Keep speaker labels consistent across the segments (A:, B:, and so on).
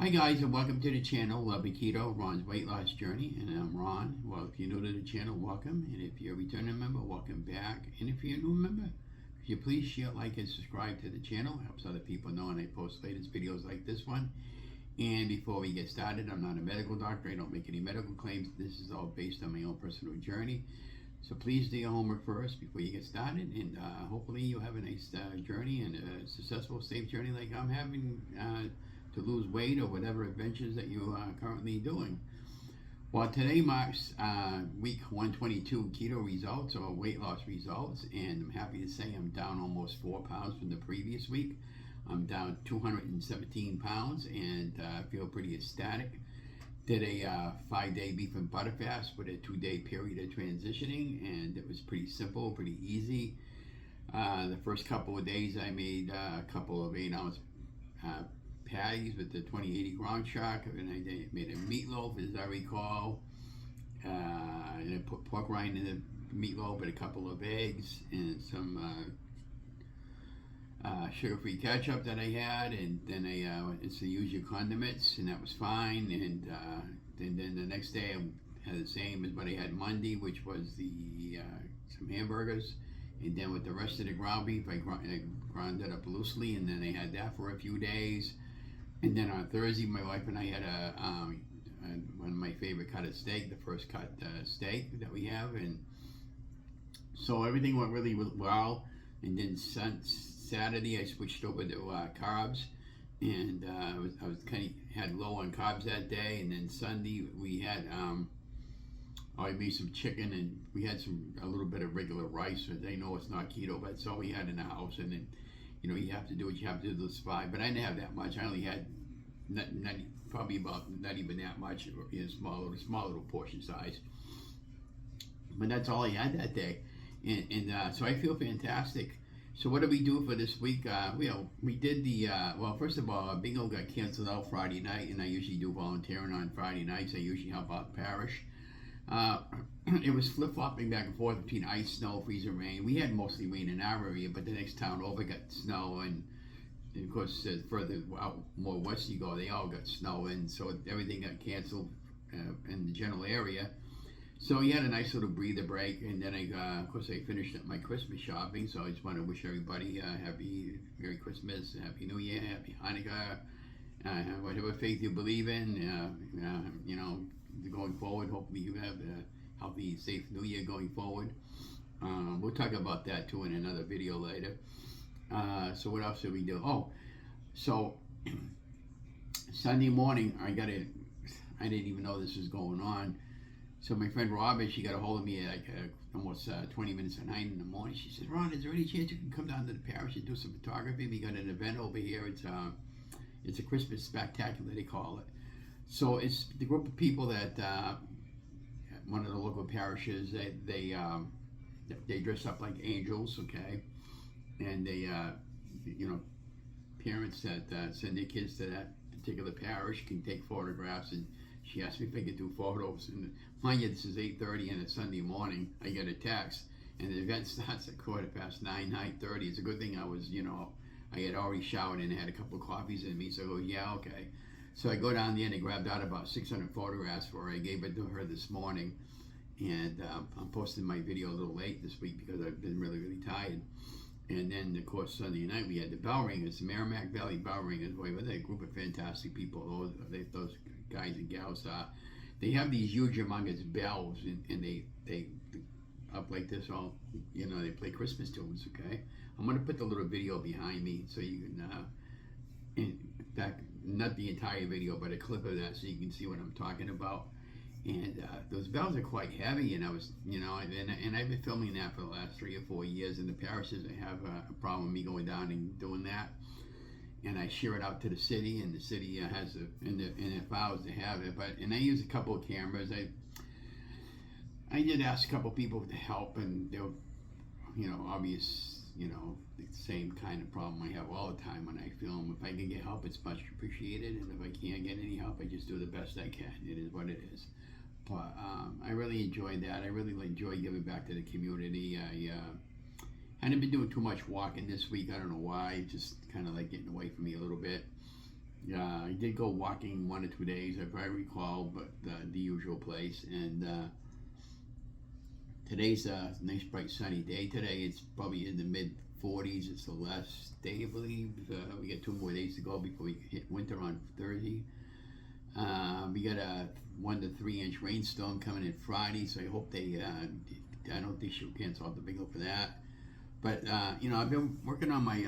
A: Hi guys, and welcome to the channel Lovin Keto, Ron's weight loss journey, and I'm Ron. Well, if you're new to the channel, welcome, and if you're a returning member, welcome back. And if you're a new member, could you please share, like, and subscribe to the channel? It helps other people know when I post latest videos like this one. And before we get started, I'm not a medical doctor. I don't make any medical claims. This is all based on my own personal journey. So please do your homework first before you get started, and hopefully you'll have a nice journey and a successful, safe journey like I'm having to lose weight or whatever adventures that you are currently doing. Well, today marks week 122 keto results or weight loss results, and I'm happy to say I'm down almost 4 pounds from the previous week. I'm down 217 pounds and feel pretty ecstatic. Did a 5-day beef and butter fast with a 2-day period of transitioning, and it was pretty simple, pretty easy. The first couple of days I made a couple of 8-ounce patties with the 2080 ground shark, and I made a meatloaf, as I recall, and I put pork rind in the meatloaf with a couple of eggs and some sugar-free ketchup that I had, and then it's the usual condiments, and that was fine. And then the next day I had the same as what I had Monday, which was some hamburgers, and then with the rest of the ground beef I ground it up loosely, and then I had that for a few days. And then on Thursday, my wife and I had one of my favorite cut of steak, the first cut steak that we have, and so everything went really well. And then Saturday, I switched over to carbs, and I was kind of had low on carbs that day. And then Sunday we had I made some chicken, and we had a little bit of regular rice. So they know it's not keto, but it's all we had in the house. And then, you know, you have to do what you have to do to survive. But I didn't have that much. I only had probably about not even that much, in a small little portion size. But that's all I had that day, and so I feel fantastic. So what did we do for this week? We did well, first of all, bingo got canceled out Friday night, and I usually do volunteering on Friday nights. I usually help out parish. It was flip-flopping back and forth between ice, snow, freezing, rain. We had mostly rain in our area, but the next town over got snow, and of course, further out, more west you go, they all got snow, and so everything got canceled in the general area. So we had a nice little breather break, and then of course, I finished up my Christmas shopping. So I just want to wish everybody happy Merry Christmas, Happy New Year, Happy Hanukkah, whatever faith you believe in. You know, going forward, hopefully you have a healthy, safe New Year going forward. We'll talk about that too in another video later. So what else did we do? Oh, so Sunday morning I didn't even know this was going on. So my friend Robin, she got a hold of me at almost 20 minutes to 9 in the morning. She said, "Ron, is there any chance you can come down to the parish and do some photography? We got an event over here. It's a Christmas spectacular, they call it." So it's the group of people that one of the local parishes, they dress up like angels, okay, and they parents that send their kids to that particular parish can take photographs. And she asked me if I could do photos, and mind you, this is 8:30 on a Sunday morning. I get a text, and the event starts at 9:30. It's a good thing I had already showered and had a couple of coffees in me, so I go, yeah, okay. So I go down there and I grabbed out about 600 photographs for her. I gave it to her this morning, and I'm posting my video a little late this week because I've been really, really tired. And then, of course, Sunday night we had the bell ringers, the Merrimack Valley bell ringers. Boy, they're a group of fantastic people. Those guys and gals, they have these huge, humongous bells, and they up like this all, they play Christmas tunes, okay? I'm going to put the little video behind me so you can, in fact, not the entire video, but a clip of that so you can see what I'm talking about. And those bells are quite heavy, and I was, and I've been filming that for the last 3 or 4 years, and the parishes have a problem with me going down and doing that. And I share it out to the city, and the city has and it vows to have it. And I use a couple of cameras. I did ask a couple of people to help, and they were, obvious, the same kind of problem I have all the time when I film. If I can get help, it's much appreciated, and if I can't get any help, I just do the best I can. It is what it is. But I really enjoyed that. I really enjoy giving back to the community. I hadn't been doing too much walking this week. I don't know why. Just kind of like getting away from me a little bit. I did go walking 1 or 2 days, if I recall, but the usual place. And today's a nice, bright, sunny day. Today it's probably in the mid 40s. It's the last day, I believe. We got 2 more days to go before we hit winter on Thursday. We got a 1 to 3 inch rainstorm coming in Friday, so I hope they. I don't think she'll cancel out the bingo for that. But I've been working on my.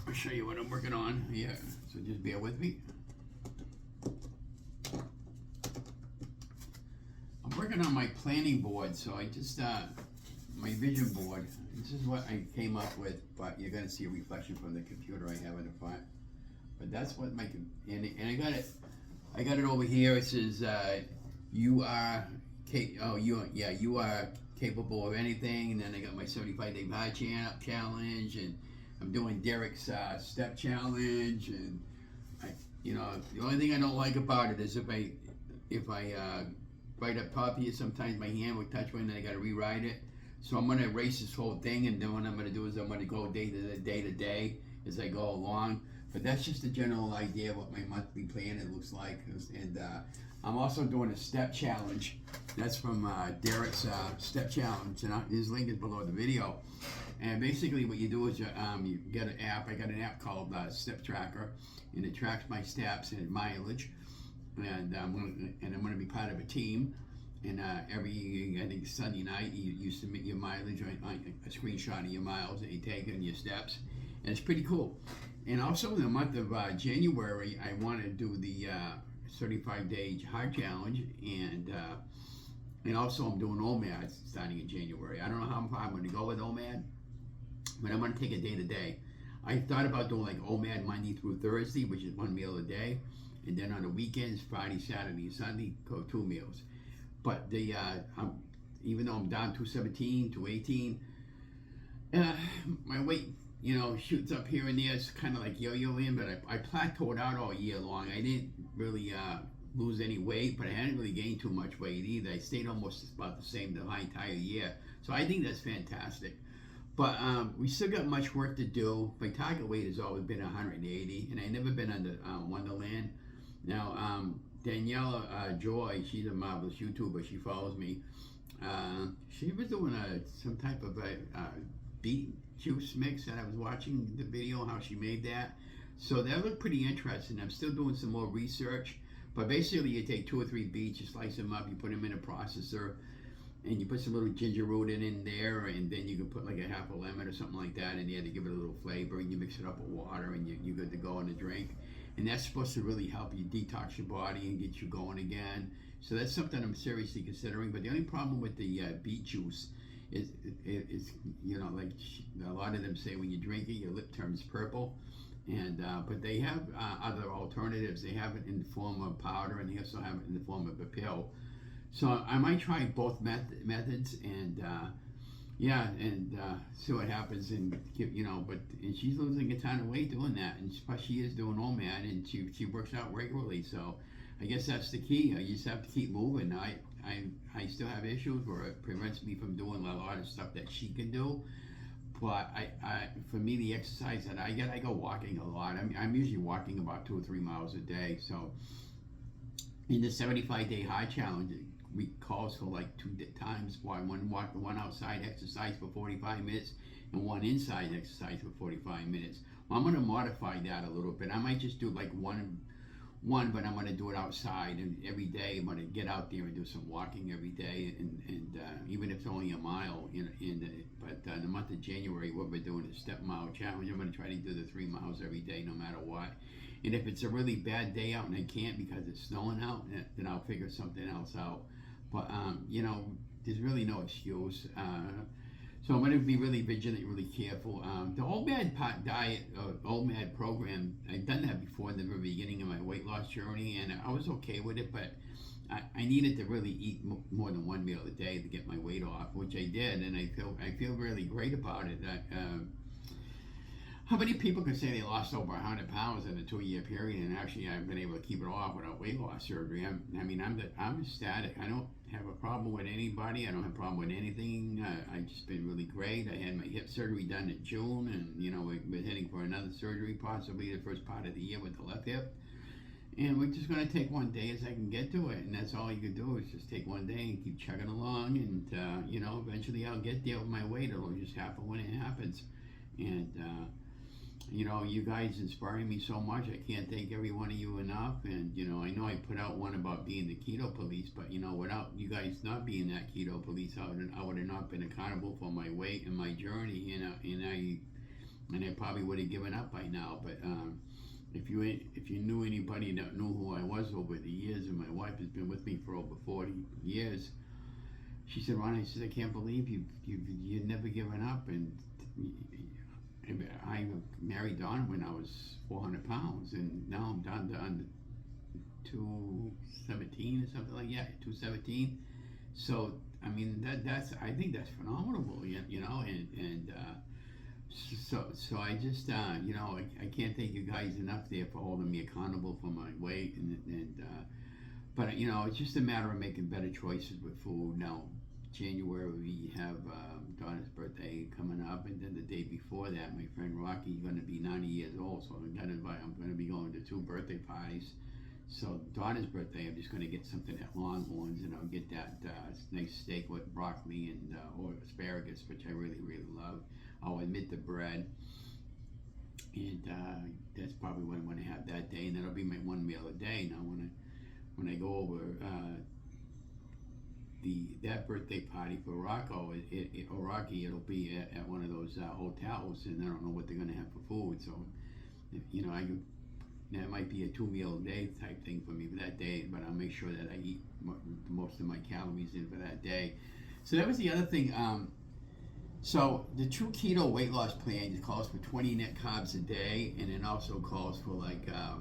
A: I'll show you what I'm working on here. So just bear with me. I'm working on my planning board. So I just my vision board. This is what I came up with, but you're gonna see a reflection from the computer I have in the front. But that's what my and I got it. I got it over here. It says you are you are capable of anything. And then I got my 75-day high challenge, and I'm doing Derek's step challenge. And the only thing I don't like about it is if I right up top here, sometimes my hand will touch one, and I got to rewrite it. So I'm going to erase this whole thing, and then what I'm going to do is I'm going to go day to day as I go along. But that's just a general idea of what my monthly plan it looks like. And I'm also doing a step challenge. That's from Derek's step challenge, and his link is below the video. And basically what you do is you get an app. I got an app called Step Tracker, and it tracks my steps and mileage. And I'm going to be part of a team. And every, I think, Sunday night, you submit your mileage, a screenshot of your miles that you take and your steps. And it's pretty cool. And also in the month of January, I want to do the 35-day hard challenge. And also I'm doing OMAD starting in January. I don't know how far I'm going to go with OMAD, but I'm going to take it day to day. I thought about doing like OMAD Monday through Thursday, which is 1 meal a day. And then on the weekends, Friday, Saturday, and Sunday, go 2 meals. But even though I'm down 217, 218, my weight, shoots up here and there. It's kind of like yo-yoing, but I plateaued out all year long. I didn't really lose any weight, but I hadn't really gained too much weight either. I stayed almost about the same the entire year. So I think that's fantastic. But we still got much work to do. My target weight has always been 180, and I've never been under Wonderland. Now, Daniella Joy, she's a marvelous YouTuber. She follows me. She was doing some type of a beet juice mix that I was watching the video, how she made that. So that looked pretty interesting. I'm still doing some more research. But basically, you take 2 or 3 beets, you slice them up, you put them in a processor, and you put some little ginger root in there, and then you can put like a half a lemon or something like that in there to give it a little flavor, and you mix it up with water, and you're good to go in a drink. And that's supposed to really help you detox your body and get you going again. So that's something I'm seriously considering. But the only problem with the beet juice is like a lot of them say when you drink it, your lip turns purple. And but they have other alternatives. They have it in the form of powder, and they also have it in the form of a pill. So I might try both methods, and see what happens. And she's losing a ton of weight doing that, and she is doing OMAD, and she works out regularly. So I guess that's the key. You just have to keep moving. I still have issues where it prevents me from doing a lot of stuff that she can do. But for me, the exercise that I get, I go walking a lot. I'm usually walking about 2 or 3 miles a day. So in the 75-day high challenge, we calls for like 2 times, one outside exercise for 45 minutes and one inside exercise for 45 minutes. Well, I'm going to modify that a little bit. I might just do like one, but I'm going to do it outside, and every day I'm going to get out there and do some walking every day, and even if it's only a mile. But in the month of January, what we're doing is step mile challenge. I'm going to try to do the 3 miles every day, no matter what. And if it's a really bad day out and I can't because it's snowing out, then I'll figure something else out. But there's really no excuse. So I'm going to be really vigilant, really careful. The OMAD diet, OMAD program, I've done that before in the very beginning of my weight loss journey, and I was okay with it, but I needed to really eat more than 1 meal a day to get my weight off, which I did, and I feel really great about it. How many people can say they lost over 100 pounds in a 2-year period, and actually I've been able to keep it off without weight loss surgery? I'm ecstatic. I don't have a problem with anybody. I don't have a problem with anything. I've just been really great. I had my hip surgery done in June, and we're heading for another surgery, possibly the first part of the year with the left hip. And we're just going to take one day as I can get to it, and that's all you can do is just take one day and keep chugging along, and you know, eventually I'll get there with my weight. It'll just happen when it happens. And you know, you guys inspire me so much. I can't thank every one of you enough. And you know I put out one about being the keto police, but you know, without you guys not being that keto police, I would have not been accountable for my weight and my journey, and I probably would have given up by now. But if you knew anybody that knew who I was over the years, and my wife has been with me for over 40 years, she said, Ron, I said, I can't believe you've never given up. And I married Donna when I was 400 pounds, and now I'm down to under 217 or something like that, 217. So I mean that's I think that's phenomenal, you know, and so I just you know I can't thank you guys enough there for holding me accountable for my weight, and but you know, it's just a matter of making better choices with food. Now January we have Donna's birthday coming up, and then the day before that my friend Rocky's going to be 90 years old, so I'm going to be going to 2 birthday parties. So Donna's birthday, I'm just going to get something at Longhorns, and I'll get that nice steak with broccoli and or asparagus, which I really love. I'll admit the bread, and that's probably what I'm going to have that day, and that'll be my one meal a day. Now when I go over that birthday party for Rocco or Rocky, it'll be at one of those hotels, and I don't know what they're going to have for food. So you know, that might be a 2 meal a day type thing for me for that day, but I'll make sure that I eat most of my calories in for that day. So that was the other thing. So the True Keto weight loss plan calls for 20 net carbs a day, and it also calls for like a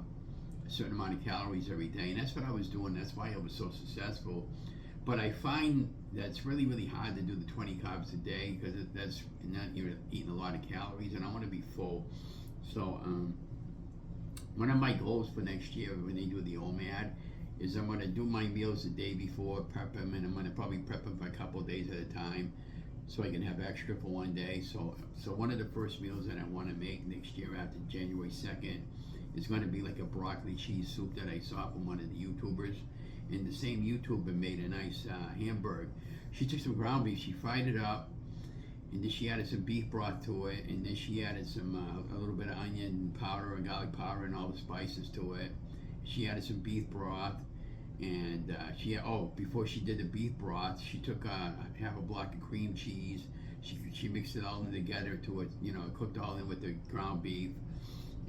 A: certain amount of calories every day, and that's what I was doing. That's why I was so successful. But I find that it's really hard to do the 20 carbs a day, because that's not, you're eating a lot of calories, and I want to be full. So one of my goals for next year when they do the OMAD is I'm going to do my meals the day before, prep them, and I'm going to probably prep them for a couple of days at a time, so I can have extra for one day. So one of the first meals that I want to make next year after January 2nd is going to be like a broccoli cheese soup that I saw from one of the YouTubers. And the same YouTuber made a nice hamburger. She took some ground beef, she fried it up, and then she added some beef broth to it, and then she added some a little bit of onion powder and garlic powder and all the spices to it. She added some beef broth, and before she did the beef broth, she took half a block of cream cheese. She mixed it all in together to it, you know, cooked all in with the ground beef,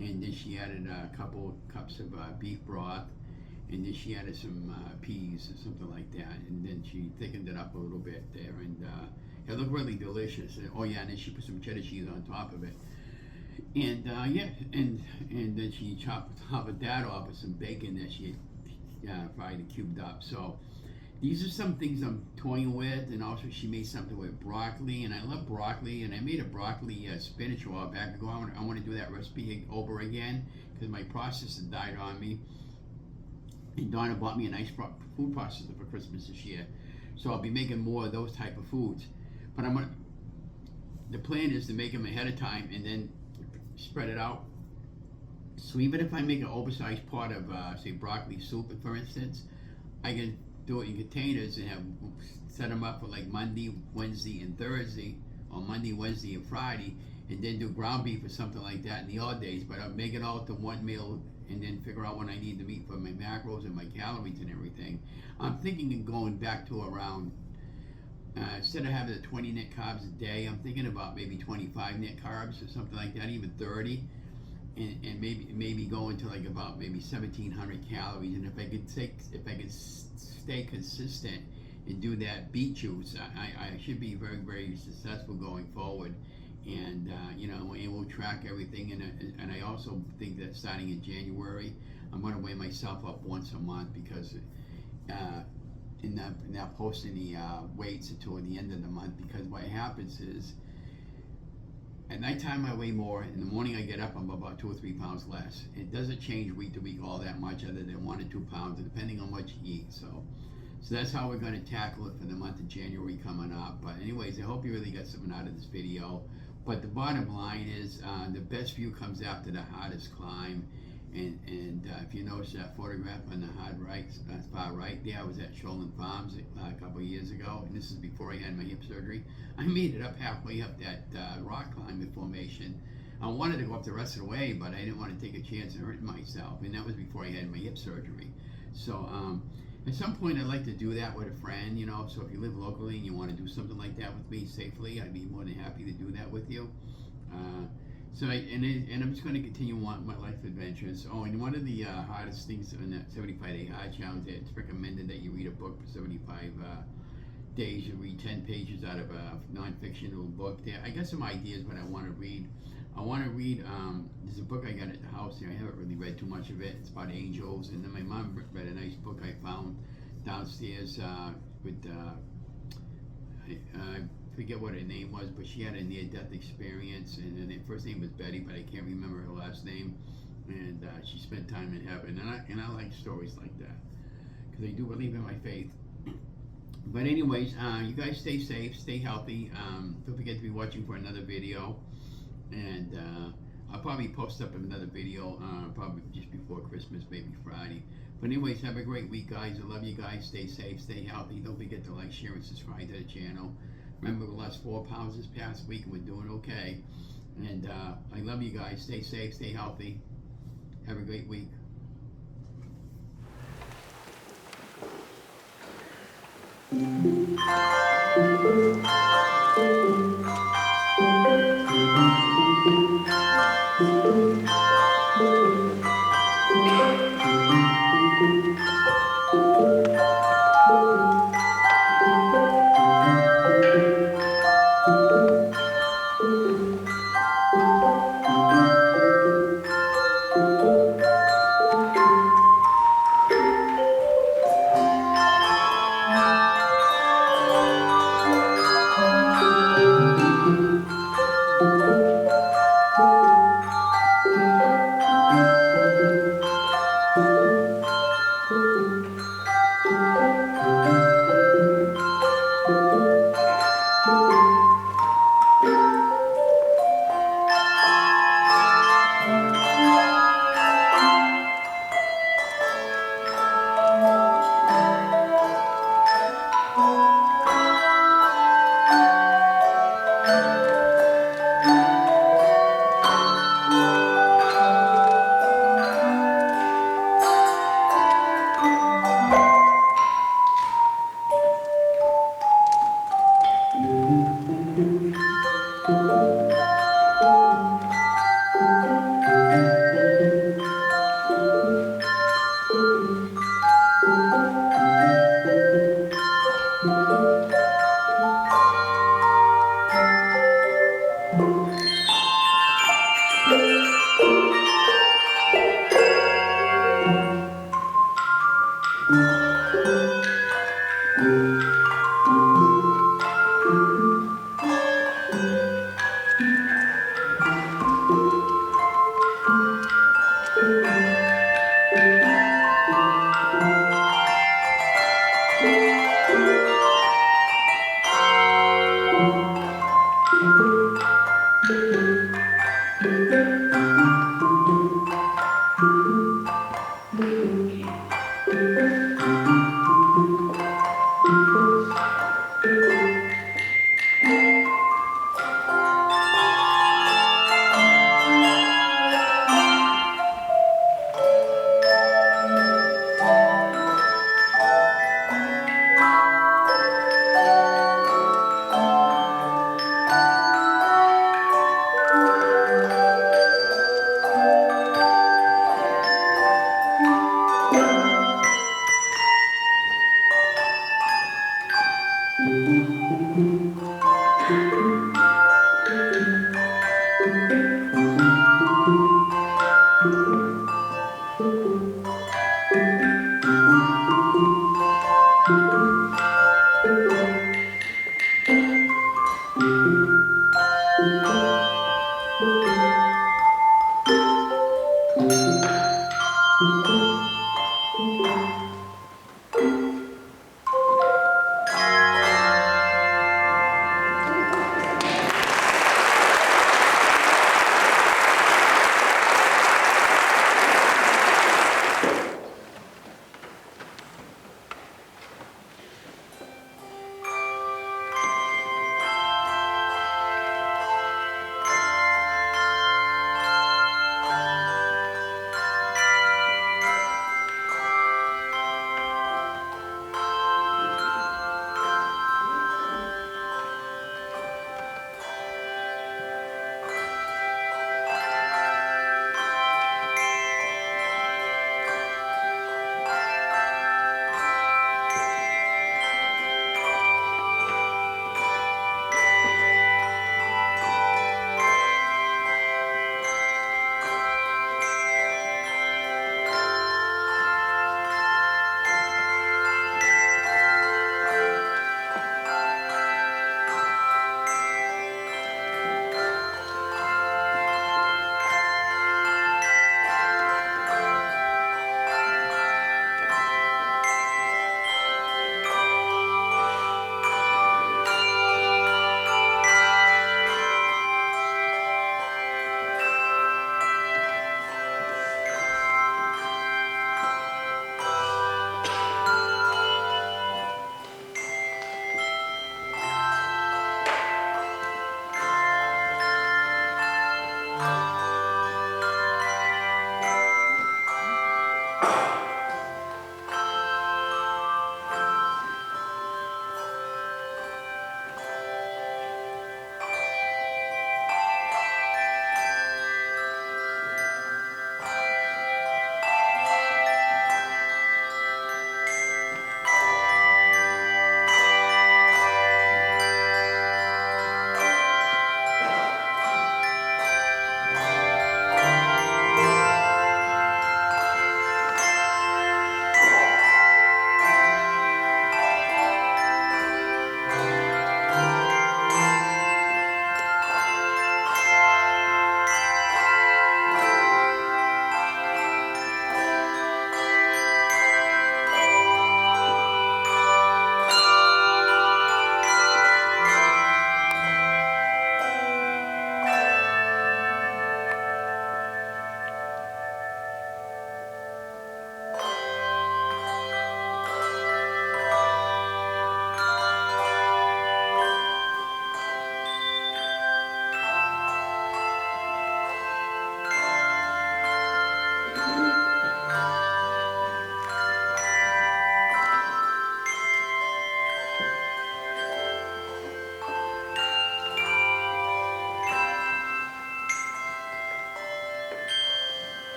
A: and then she added a couple cups of beef broth, and then she added some peas or something like that, and then she thickened it up a little bit there, and it looked really delicious. And then she put some cheddar cheese on top of it, and and then she chopped top of that off with some bacon that she fried and cubed up. So these are some things I'm toying with, and also she made something with broccoli, and I love broccoli, and I made a broccoli spinach a while back ago. I want to do that recipe over again, because my processor died on me. And Donna bought me a nice food processor for Christmas this year, so I'll be making more of those type of foods. But the plan is to make them ahead of time and then spread it out. So even if I make an oversized pot of say broccoli soup, for instance, I can do it in containers and set them up for like Monday, Wednesday, and Thursday, or Monday, Wednesday, and Friday, and then do ground beef or something like that in the odd days. But I'll make it all to one meal, and then figure out what I need to eat for my macros and my calories and everything. I'm thinking of going back to around, instead of having the 20 net carbs a day, I'm thinking about maybe 25 net carbs or something like that, even 30, and maybe going to like about maybe 1,700 calories. And if I could stay consistent and do that beet juice, I should be very successful going forward. And and we'll track everything, and I also think that starting in January, I'm going to weigh myself up once a month, because not posting the weights until the end of the month, because what happens is at nighttime I weigh more, in the morning I get up, I'm about 2 or 3 pounds less. It doesn't change week to week all that much, other than 1 or 2 pounds, depending on what you eat. So that's how we're going to tackle it for the month of January coming up. But anyways, I hope you really got something out of this video. But the bottom line is the best view comes after the hardest climb. And if you notice that photograph on the hard right, far right there, I was at Shoreland Farms a couple of years ago, and this is before I had my hip surgery. I made it up halfway up that rock climbing formation. I wanted to go up the rest of the way, but I didn't want to take a chance and hurt myself, and that was before I had my hip surgery. So at some point I'd like to do that with a friend, you know, so if you live locally and you want to do something like that with me safely, I'd be more than happy to do that with you. And I'm just going to continue on my life adventures. Oh, and one of the hardest things in that 75-day hard challenge, it's recommended that you read a book for 75 days. You read 10 pages out of a non-fictional book. There, I got some ideas what I want to read. I want to read, there's a book I got at the house here. I haven't really read too much of it. It's about angels. And then my mom read a nice book I found downstairs with, I forget what her name was, but she had a near-death experience. And her first name was Betty, but I can't remember her last name. And she spent time in heaven. And I like stories like that because I do believe in my faith. But anyways, you guys stay safe, stay healthy. Don't forget to be watching for another video. And I'll probably post up another video probably just before Christmas, maybe Friday. But anyways, have a great week, guys. I love you guys. Stay safe, stay healthy. Don't forget to like, share, and subscribe to the channel. Remember, we lost 4 pounds this past week, and we're doing okay. And I love you guys. Stay safe, stay healthy. Have a great week.